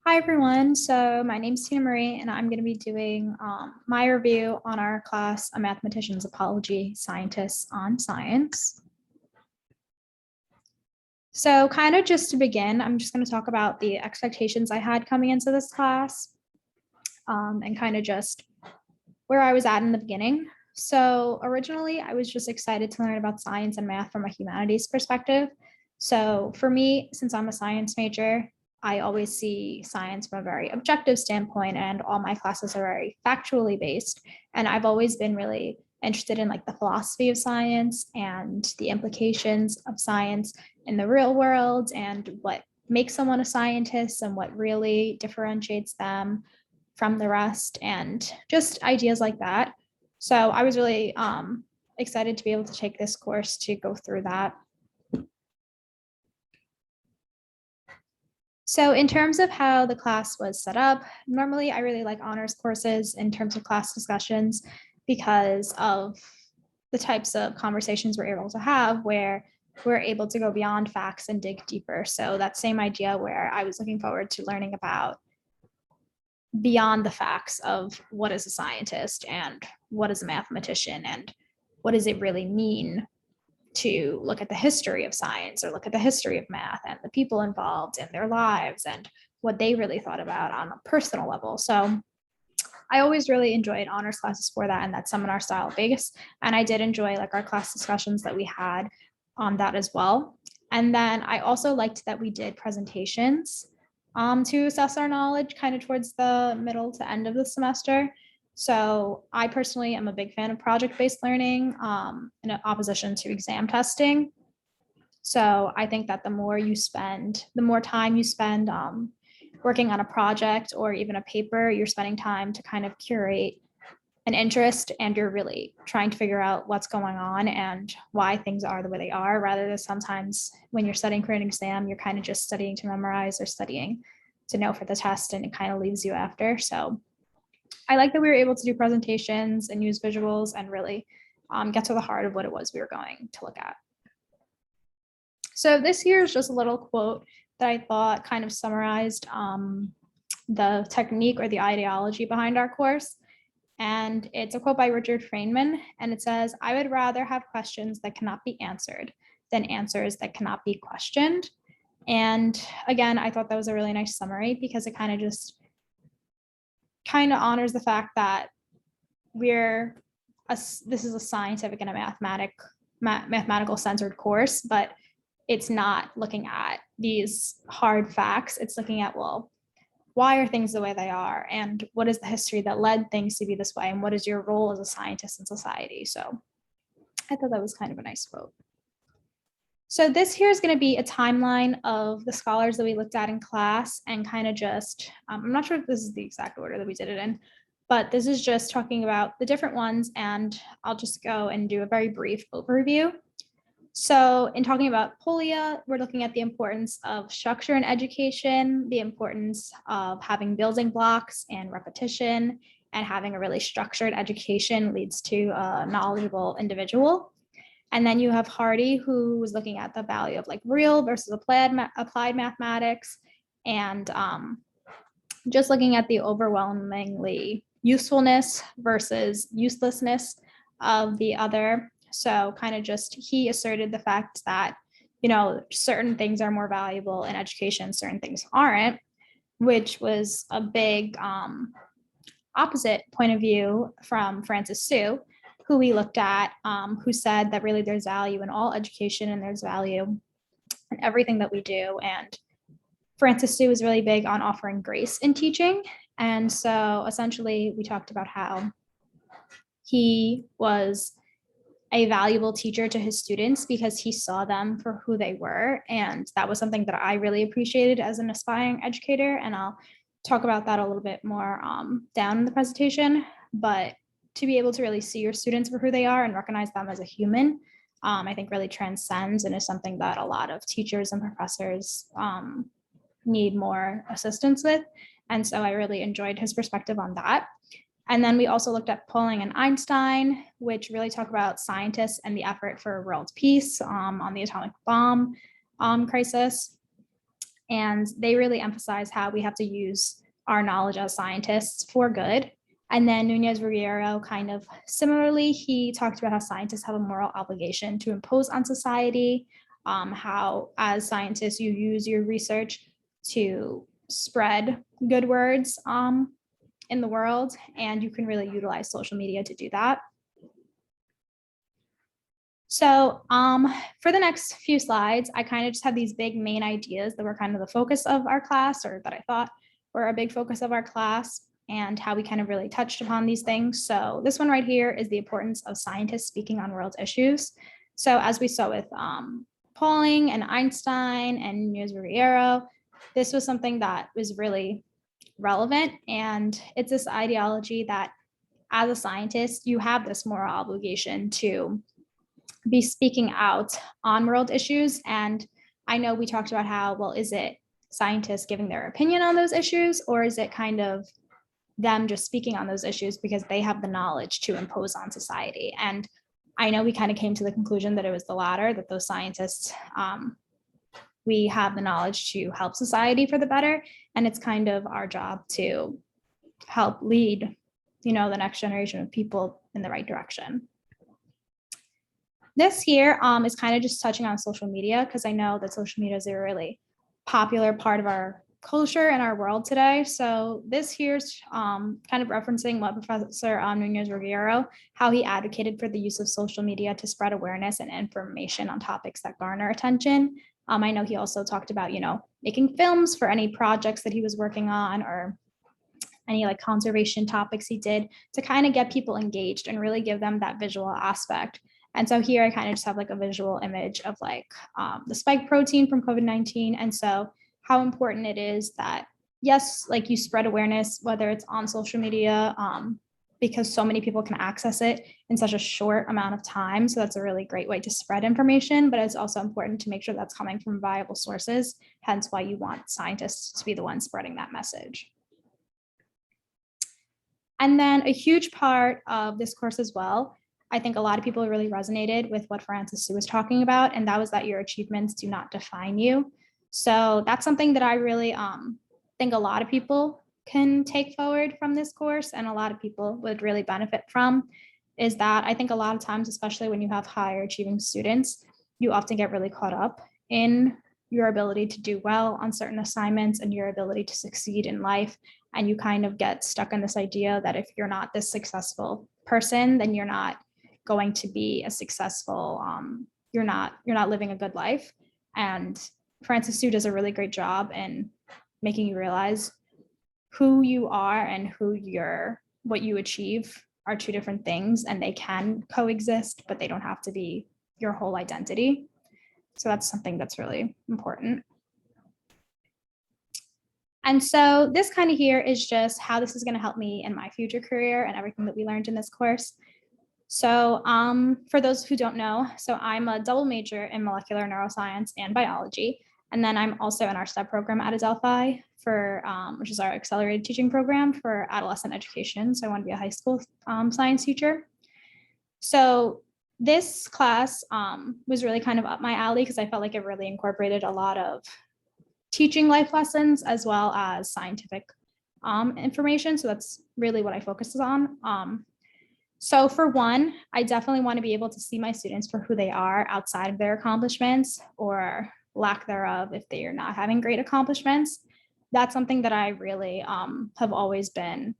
Hi everyone, so my name is Tina Marie and I'm going to be doing my review on our class, A Mathematician's Apology, Scientists on Science. So kind of just to begin, I'm just going to talk about the expectations I had coming into this class and kind of just where I was at in the beginning. So originally I was just excited to learn about science and math from a humanities perspective. So for me, since I'm a science major, I always see science from a very objective standpoint, and all my classes are very factually based. And I've always been really interested in like the philosophy of science and the implications of science in the real world and what makes someone a scientist and what really differentiates them from the rest and just ideas like that. So I was really excited to be able to take this course to go through that. So in terms of how the class was set up, normally I really like honors courses in terms of class discussions because of the types of conversations we're able to have where we're able to go beyond facts and dig deeper. So that same idea where I was looking forward to learning about beyond the facts of what is a scientist and what is a mathematician and what does it really mean to look at the history of science or look at the history of math and the people involved in their lives and what they really thought about on a personal level. So I always really enjoyed honors classes for that and that seminar style base. And I did enjoy like our class discussions that we had on that as well. And then I also liked that we did presentations to assess our knowledge kind of towards the middle to end of the semester. So I personally am a big fan of project-based learning in opposition to exam testing. So I think that the more time you spend working on a project or even a paper, you're spending time to kind of curate an interest and you're really trying to figure out what's going on and why things are the way they are, rather than sometimes when you're studying for an exam, you're kind of just studying to memorize or studying to know for the test and it kind of leaves you after. So I like that we were able to do presentations and use visuals and really get to the heart of what it was we were going to look at. So this here is just a little quote that I thought kind of summarized the technique or the ideology behind our course. And it's a quote by Richard Feynman, and it says, "I would rather have questions that cannot be answered than answers that cannot be questioned." And again, I thought that was a really nice summary because it kind of honors the fact that this is a scientific and a mathematical centered course, but it's not looking at these hard facts. It's looking at, well, why are things the way they are? And what is the history that led things to be this way? And what is your role as a scientist in society? So I thought that was kind of a nice quote. So this here is going to be a timeline of the scholars that we looked at in class and kind of just, I'm not sure if this is the exact order that we did it in, but this is just talking about the different ones. And I'll just go and do a very brief overview. So in talking about Polya, we're looking at the importance of structure in education, the importance of having building blocks and repetition, and having a really structured education leads to a knowledgeable individual. And then you have Hardy, who was looking at the value of like real versus applied mathematics, and just looking at the overwhelmingly usefulness versus uselessness of the other. So kind of just he asserted the fact that, you know, certain things are more valuable in education, certain things aren't, which was a big opposite point of view from Francis Sue, who we looked at, who said that really there's value in all education and there's value in everything that we do. And Francis Sue was really big on offering grace in teaching. And so essentially we talked about how he was a valuable teacher to his students because he saw them for who they were. And that was something that I really appreciated as an aspiring educator. And I'll talk about that a little bit more down in the presentation. But to be able to really see your students for who they are and recognize them as a human, I think really transcends and is something that a lot of teachers and professors need more assistance with. And so I really enjoyed his perspective on that. And then we also looked at Pauling and Einstein, which really talk about scientists and the effort for world peace on the atomic bomb crisis. And they really emphasize how we have to use our knowledge as scientists for good. And then Nunez Ruggiero kind of similarly, he talked about how scientists have a moral obligation to impose on society, how as scientists you use your research to spread good words in the world, and you can really utilize social media to do that. So for the next few slides, I kind of just have these big main ideas that were kind of the focus of our class, or that I thought were a big focus of our class, and how we kind of really touched upon these things. So this one right here is the importance of scientists speaking on world issues. So as we saw with Pauling and Einstein and Nunez Ruggiero, this was something that was really relevant. And it's this ideology that as a scientist, you have this moral obligation to be speaking out on world issues. And I know we talked about how, well, is it scientists giving their opinion on those issues, or is it kind of them just speaking on those issues because they have the knowledge to impose on society? And I know we kind of came to the conclusion that it was the latter, that those scientists, we have the knowledge to help society for the better. And it's kind of our job to help lead, the next generation of people in the right direction. This here is kind of just touching on social media, because I know that social media is a really popular part of our culture and our world today. So this here's kind of referencing what Professor Nunez Ruggiero, how he advocated for the use of social media to spread awareness and information on topics that garner attention. I know he also talked about, making films for any projects that he was working on, or any like conservation topics he did, to kind of get people engaged and really give them that visual aspect. And so here I kind of just have like a visual image of like the spike protein from COVID-19. And so how important it is that, yes, like you spread awareness, whether it's on social media, because so many people can access it in such a short amount of time. So that's a really great way to spread information, but it's also important to make sure that's coming from viable sources, hence why you want scientists to be the ones spreading that message. And then a huge part of this course as well, I think a lot of people really resonated with what Francis Su was talking about, and that was that your achievements do not define you. So that's something that I really think a lot of people can take forward from this course, and a lot of people would really benefit from, is that I think a lot of times, especially when you have higher achieving students, you often get really caught up in your ability to do well on certain assignments and your ability to succeed in life. And you kind of get stuck in this idea that if you're not this successful person, then you're not going to be a successful, you're not living a good life. And Francis Su does a really great job in making you realize who you are and what you achieve are two different things, and they can coexist, but they don't have to be your whole identity. So that's something that's really important. And so this kind of here is just how this is going to help me in my future career and everything that we learned in this course. So for those who don't know, so I'm a double major in molecular neuroscience and biology. And then I'm also in our STEP program at Adelphi, which is our accelerated teaching program for adolescent education. So I want to be a high school science teacher. So this class was really kind of up my alley, because I felt like it really incorporated a lot of teaching life lessons as well as scientific information. So that's really what I focus on. So for one, I definitely want to be able to see my students for who they are outside of their accomplishments or lack thereof if they are not having great accomplishments. That's something that I really have always been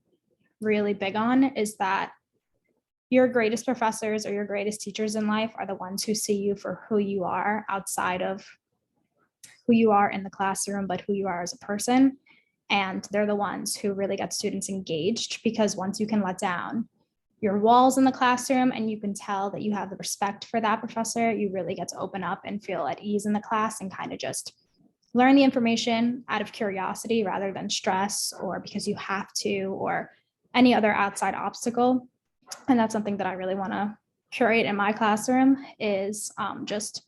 really big on, is that your greatest professors or your greatest teachers in life are the ones who see you for who you are outside of who you are in the classroom, but who you are as a person. And they're the ones who really get students engaged, because once you can let down your walls in the classroom and you can tell that you have the respect for that professor, you really get to open up and feel at ease in the class and kind of just learn the information out of curiosity rather than stress or because you have to or any other outside obstacle. And that's something that I really want to curate in my classroom, is just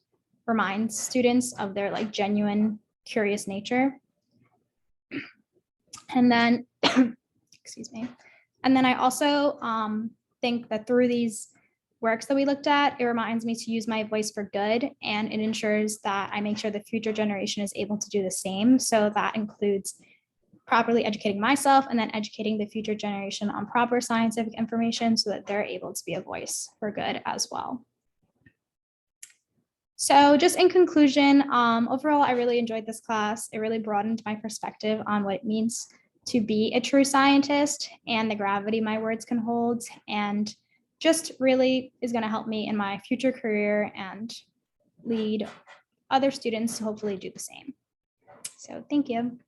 remind students of their like genuine curious nature. And then, excuse me. And then I also think that through these works that we looked at, it reminds me to use my voice for good, and it ensures that I make sure the future generation is able to do the same. So that includes properly educating myself and then educating the future generation on proper scientific information so that they're able to be a voice for good as well. So just in conclusion, overall, I really enjoyed this class. It really broadened my perspective on what it means to be a true scientist and the gravity my words can hold, and just really is going to help me in my future career and lead other students to hopefully do the same. So thank you.